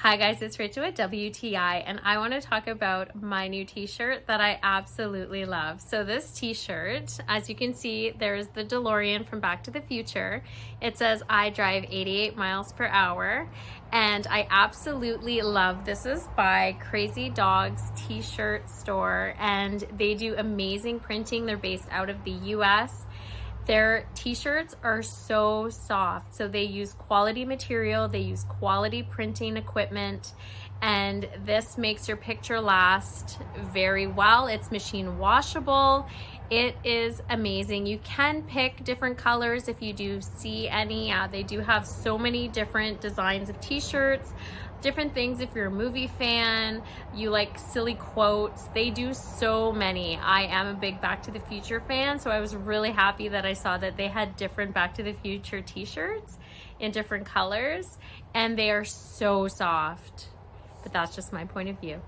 Hi guys, it's Rachel at WTI, and I want to talk about my new t-shirt that I absolutely love. So this t-shirt, as you can see, there's the DeLorean from Back to the Future. It says, I drive 88 miles per hour, and I absolutely love this. Is by Crazy Dogs t-shirt store, and they do amazing printing. They're based out of the US. Their t-shirts are so soft, so they use quality material, they use quality printing equipment, and this makes your picture last very well. It's machine washable. It is amazing. You can pick different colors if you do see any. They do have so many different designs of t-shirts, different things. If you're a movie fan, you like silly quotes, they do so many. I am a big Back to the Future fan, so I was really happy that I saw that they had different Back to the Future t-shirts in different colors, and they are so soft. But that's just my point of view.